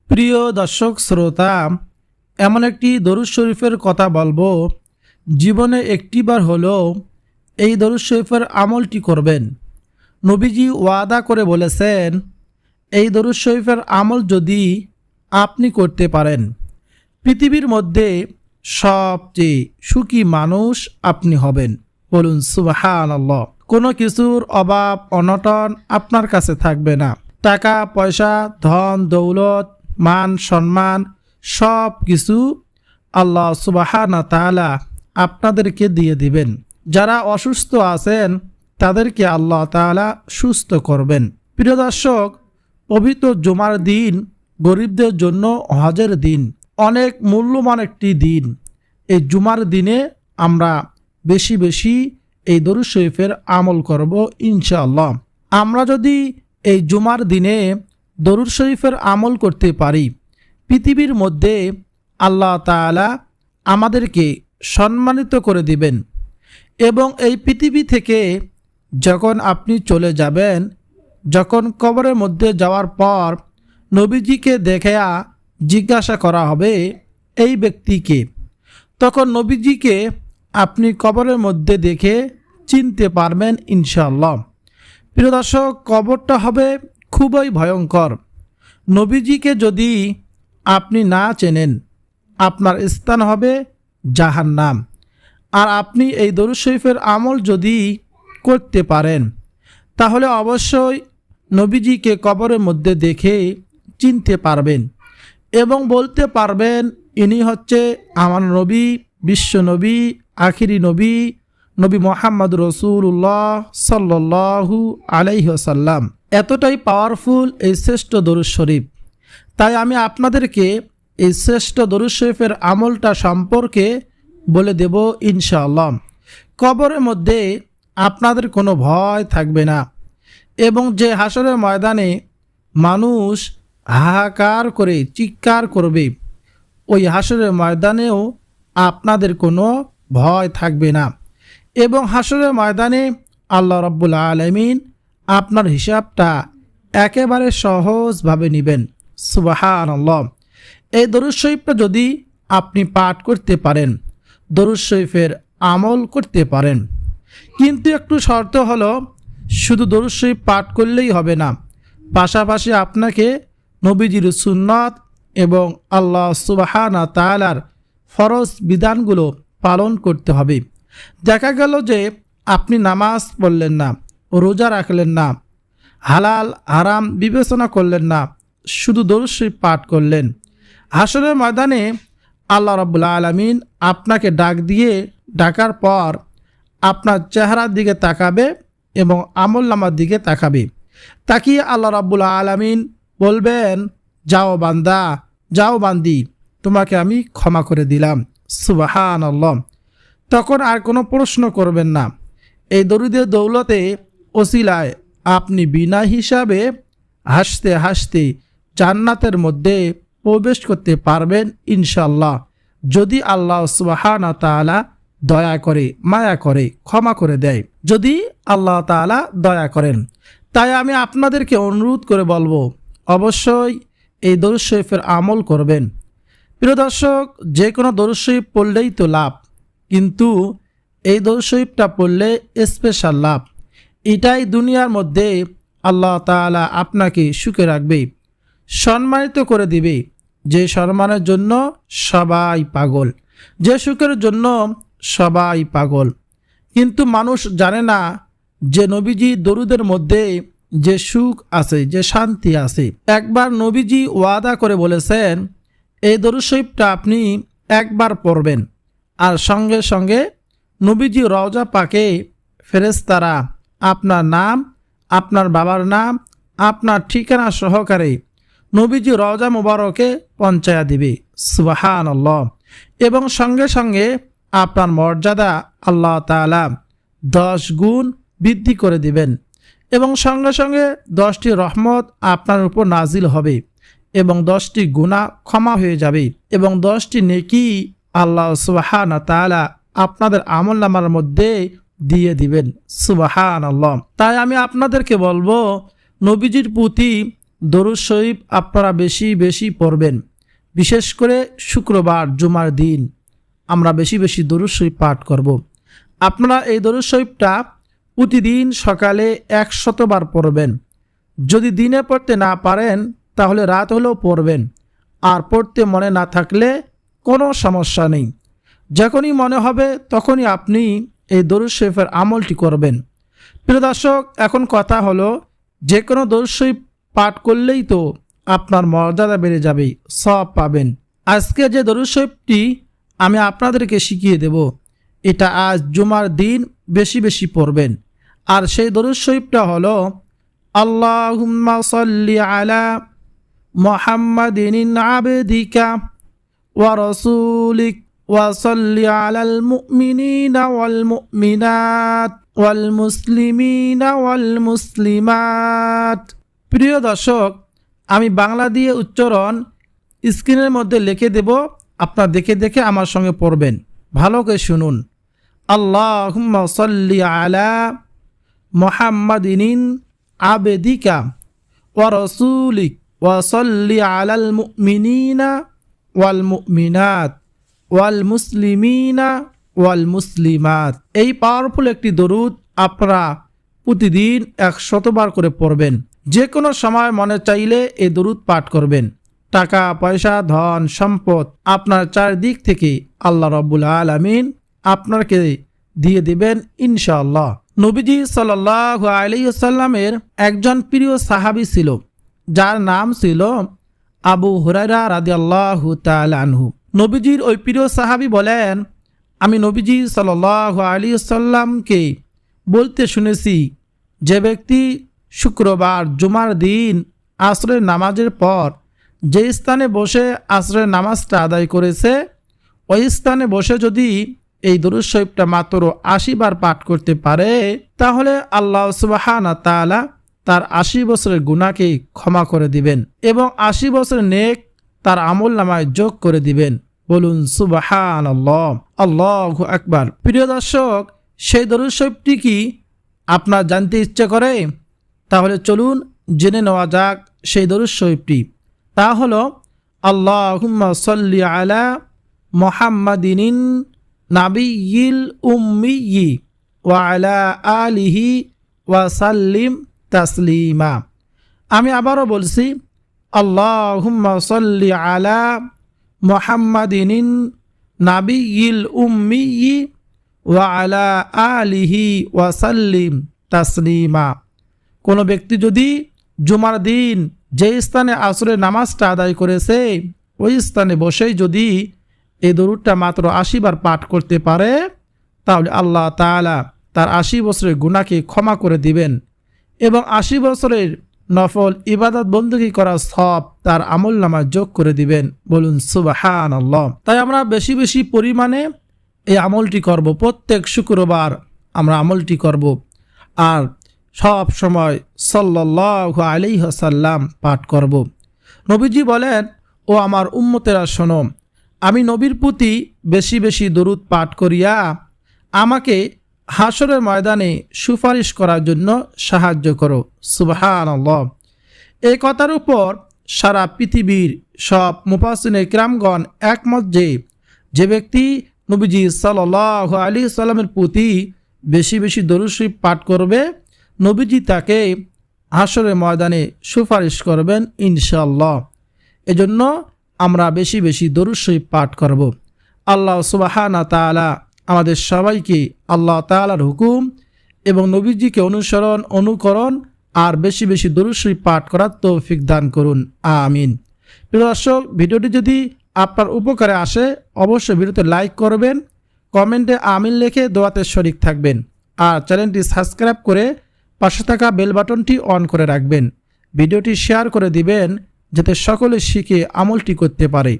প্রিয় দর্শক শ্রোতা, এমন একটি দরুদ শরীফের কথা বলবো, জীবনে একটিবার হলেও এই দরুদ শরীফের আমলটি করবেন। নবীজি ওয়াদা করে বলেছেন, এই দরুদ শরীফের আমল যদি আপনি করতে পারেন, পৃথিবীর মধ্যে সবচেয়ে সুখী মানুষ আপনি হবেন। বলুন সুবহানাল্লাহ। কোনো কিছুর অভাব অনটন আপনার কাছে থাকবে না। টাকা পয়সা, ধন দৌলত, মান সম্মান সব কিছু আল্লাহ সুবহানাহু ওয়া তাআলা আপনাদেরকে দিয়ে দিবেন। যারা অসুস্থ আছেন তাদেরকে আল্লাহ তাআলা সুস্থ করবেন। প্রিয় দর্শক, পবিত্র জুমার দিন গরিবদের জন্য হজের দিন, অনেক মূল্যবান একটি দিন। এই জুমার দিনে আমরা বেশি বেশি এই দরুদ শরীফের আমল করব ইনশাআল্লাহ। আমরা যদি এই জুমার দিনে দরুদ শরীফের আমল করতে পারি, পৃথিবীর মধ্যে আল্লাহ তাআলা আমাদেরকে সম্মানিত করে দিবেন। এবং এই পৃথিবী থেকে যখন আপনি চলে যাবেন, যখন কবরের মধ্যে যাওয়ার পর নবীজিকে দেখিয়া জিজ্ঞাসা করা হবে এই ব্যক্তিকে, তখন নবীজিকে আপনি কবরের মধ্যে দেখে চিনতে পারবেন ইনশাআল্লাহ। প্রিয় দর্শক, কবরটা হবে খুবই ভয়ঙ্কর। নবীজিকে যদি আপনি না চেনেন, আপনার স্থান হবে জাহান্নাম। আর আপনি এই দরুদ শরীফের আমল যদি করতে পারেন, তাহলে অবশ্যই নবীজিকে কবরের মধ্যে দেখে চিনতে পারবেন এবং বলতে পারবেন, ইনি হচ্ছে আমার নবী, বিশ্ব নবী, আখিরি নবী, নবী মোহাম্মদ রসুল্লাহ সাল্লাল্লাহু আলাইহি ওয়াসাল্লাম। এতটাই পাওয়ারফুল এই শ্রেষ্ঠ দরুদ শরীফ। তাই আমি আপনাদেরকে এই শ্রেষ্ঠ দরুদ শরীফের আমলটা সম্পর্কে বলে দেব ইনশাআল্লাহ। কবরের মধ্যে আপনাদের কোনো ভয় থাকবে না এবং যে হাসরের ময়দানে মানুষ হাহাকার করে চিৎকার করবে, ওই হাসরের ময়দানেও আপনাদের কোনো ভয় থাকবে না। এবং হাসরের ময়দানে আল্লাহ রাব্বুল আলামিন আপনার হিসাবটা একেবারে সহজভাবে নেবেন। সুবহানাল্লাহ। এই দরুদ শরীফটা যদি আপনি পাঠ করতে পারেন, দরুদ শরীফের আমল করতে পারেন, কিন্তু একটু শর্ত হলো, শুধু দরুদ শরীফ পাঠ করলেই হবে না, পাশাপাশি আপনাকে নবীজির সুন্নাত এবং আল্লাহ সুবহানাহু ওয়া তাআলার ফরজ বিধানগুলো পালন করতে হবে। দেখা গেল যে আপনি নামাজ পড়লেন না, রোজা রাখলেন না, হালাল হারাম বিবেচনা করলেন না, শুধু দরুদ শরীফ পাঠ করলেন, হাসরের ময়দানে আল্লাহ রাব্বুল আলামিন আপনাকে ডাকার পর আপনার চেহারার দিকে তাকাবে এবং আমলনামার দিকে তাকাবে। তাকিয়ে আল্লাহ রাব্বুল আলামিন বলবেন, যাও বান্দা, যাও বান্দি, তোমাকে আমি ক্ষমা করে দিলাম। সুবহানাল্লাহ। তখন আর কোনো প্রশ্ন করবেন না। এই দরুদের দৌলতে ওসিলায় আপনি বিনা হিসাবে হাসতে হাসতে জান্নাতের মধ্যে প্রবেশ করতে পারবেন ইনশাআল্লাহ, যদি আল্লাহ সুবহানাহু ওয়া তাআলা দয়া করে, মায়া করে, ক্ষমা করে দেয়, যদি আল্লাহ তাআলা দয়া করেন। তাই আমি আপনাদেরকে অনুরোধ করে বলবো, অবশ্যই এই দরুদ শরীফের আমল করবেন। প্রিয় দর্শক, যে কোনো দরুদ শরীফ পড়লেই তো লাভ, কিন্তু এই দরুদ শরীফটা পড়লে স্পেশাল লাভ। এটাই দুনিয়ার মধ্যে আল্লাহ তাআলা আপনাকে সুখে রাখবে, সম্মানিত করে দিবে। যে সম্মানের জন্য সবাই পাগল, যে সুখের জন্য সবাই পাগল, কিন্তু মানুষ জানে না যে নবীজি দরুদের মধ্যে যে সুখ আছে, যে শান্তি আছে। একবার নবীজি ওয়াদা করে বলেছেন, এই দরুদ শরীফটা আপনি একবার পড়বেন আর সঙ্গে সঙ্গে নবীজি রওজা পাকে ফেরেশতারা আপনার নাম, আপনার বাবার নাম, আপনার ঠিকানা সহকারে নবীজি রওজা মুবারকে পৌঁছায়া দিবে। সুবহানাল্লাহ। এবং সঙ্গে সঙ্গে আপনার মর্যাদা আল্লাহ তাআলা 10 গুণ বৃদ্ধি করে দিবেন এবং সঙ্গে সঙ্গে 10টি রহমত আপনার উপর নাজিল হবে এবং 10টি গুনাহ ক্ষমা হয়ে যাবে এবং 10টি নেকি আল্লাহ সুবহানাহু ওয়া তাআলা আপনাদের আমলনামার মধ্যে দিয়ে দিবেন। সুবহানাল্লাহ। তাই আমি আপনাদেরকে বলবো, নবীজির প্রতি দরুদ শরীফ আপনারা বেশি বেশি পড়বেন। বিশেষ করে শুক্রবার জুমার দিন আমরা বেশি বেশি দরুদ শরীফ পাঠ করব। আপনারা এই দরুদ শরীফটা প্রতিদিন সকালে 100 বার পড়বেন। যদি দিনে পড়তে না পারেন তাহলে রাত হলেও পড়বেন। আর পড়তে মনে না থাকলে কোনো সমস্যা নেই, যখনই মনে হবে তখনই আপনি এই দরুদ শরীফের আমলটি করবেন। প্রিয় দর্শক, এখন কথা হলো যে কোনো দরুদ শরীফ পাঠ করলেই তো আপনার মর্যাদা বেড়ে যাবে, সওয়াব পাবেন। আজকে যে দরুদ শরীফটি আমি আপনাদেরকে শিখিয়ে দেব, এটা আজ জুমার দিন বেশি বেশি পড়বেন। আর সেই দরুদ শরীফটা হলো আল্লাহুম্মা সাল্লি আলা মুহাম্মাদিন আবদিকা ওয়া রাসূলিক ওয়া সাল্লি আলাল মুমিনিনা ওয়াল মুমিনাত ওয়াল মুসলিমিনা ওয়াল মুসলিমাত। প্রিয় দর্শক, আমি বাংলা দিয়ে উচ্চারণ স্ক্রিনের মধ্যে লিখে দেব, আপনারা দেখে দেখে আমার সঙ্গে পড়বেন। ভালো করে শুনুন। আল্লাহুম্মা সাল্লি আলা মুহাম্মাদিন আবদিকা ওয়া রাসূলিক ওয়া সাল্লি আলাল মুমিনিনা ওয়াল মুমিনাত ওয়াল মুসলিমিনা ওয়াল মুসলিমাত। এই পাওয়ারফুল একটি দরুদ আপনারা প্রতিদিন 100 বার করে পড়বেন। যে কোনো সময় মনে চাইলে এই দরুদ পাঠ করবেন। টাকা পয়সা ধন সম্পদ আপনার চারদিক থেকে আল্লাহ রাব্বুল আলামিন আপনাকে দিয়ে দিবেন ইনশাআল্লাহ। নবীজি সাল্লাল্লাহু আলাইহি ওয়াসাল্লামের একজন প্রিয় সাহাবী ছিল, যার নাম ছিল আবু হুরায়রা রাদিয়াল্লাহু তাআলা আনহু। নবীজির ওই প্রিয় সাহাবী বলেন, আমি নবীজি সাল্লাল্লাহু আলাইহি ওয়াসাল্লামকে বলতে শুনেছি, যে ব্যক্তি শুক্রবার জুমার দিন আসরের নামাজের পর যে স্থানে বসে আসরের নামাজটা আদায় করেছে, ওই স্থানে বসে যদি এই দরুদ শরীফটা মাত্র 80 বার পাঠ করতে পারে, তাহলে আল্লাহ সুবহানাহু ওয়া তাআলা তার 80 বছরের গুনাহকে ক্ষমা করে দিবেন এবং 80 বছরের নেক তার আমলনামায় যোগ করে দিবেন। বলুন সুবহানাল্লাহ, আল্লাহু আকবার। প্রিয় দর্শক, সেই দরুদ শরীফটি কি আপনার জানতে ইচ্ছে করে? তাহলে চলুন জেনে নেওয়া যাক সেই দরুদ শরীফটি। তা হলো আল্লাহুম্মা সাল্লি আলা মুহাম্মাদিন নাবিয়্যিল উম্মিয়্যি ওয়া আলা আলিহি ওয়া সাল্লিম তাসলিমা। আমি আবারও বলছি, আল্লাহুম্মা সাল্লি আলা মুহাম্মাদিন নাবিয়্যিল উম্মিয়্যি ওয়া আলা আলিহি ওয়া সাল্লিম তাসলিমা। কোনো ব্যক্তি যদি জুমার দিন যে স্থানে আসরের নামাজটা আদায় করেছে, ওই স্থানে বসেই যদি এই দরুদটা মাত্র 80 বার পাঠ করতে পারে, তাহলে আল্লাহ তাআলা তার 80 বছরের গুনাহকে ক্ষমা করে দিবেন এবং 80 বছরের নফল ইবাদত বندگی করার সওয়াব তার আমলনামায় যোগ করে দিবেন। বলুন সুবহানাল্লাহ। তাই আমরা বেশি বেশি পরিমাণে এই আমলটি করব। প্রত্যেক শুক্রবার আমরা আমলটি করব আর সব সময় সাল্লাল্লাহু আলাইহি ওয়াসাল্লাম পাঠ করব। নবীজি বলেন, ও আমার উম্মতেরা শোনো, আমি নবীর প্রতি বেশি বেশি দরুদ পাঠ করিয়া আমাকে হাসরের ময়দানে সুপারিশ করার জন্য সাহায্য করো। সুবহানাল্লাহ। এই কথার উপর সারা পৃথিবীর সব মুফাসসিরিনে কিরামগণ একমত যে ব্যক্তি নবীজি সাল্লাল্লাহু আলাইহি ওয়াসাল্লামের প্রতি বেশি বেশি দরুদ শরীফ পাঠ করবে, নবীজি তাকে হাসরের ময়দানে সুপারিশ করবেন ইনশাআল্লাহ। এজন্য আমরা বেশি বেশি দরুদ শরীফ পাঠ করব। আল্লাহ সুবহানাহু ওয়া তাআলা আমাদের সবাইকে আল্লাহ তাআলার হুকুম এবং নবীজিকে অনুকরণ আর বেশি বেশি দরুদ শরীফ পাঠ করার তৌফিক দান করুন, আমিন। প্রিয় দর্শক, ভিডিওটি যদি আপনার উপকারে আসে অবশ্যই ভিডিওতে লাইক করবেন, কমেন্টে আমিন লিখে দোয়াতে শরীক থাকবেন আর চ্যানেলটি সাবস্ক্রাইব করে পাশে থাকা বেল বাটনটি অন করে রাখবেন। ভিডিওটি শেয়ার করে দিবেন যাতে সকলে শিখে আমলটি করতে পারে।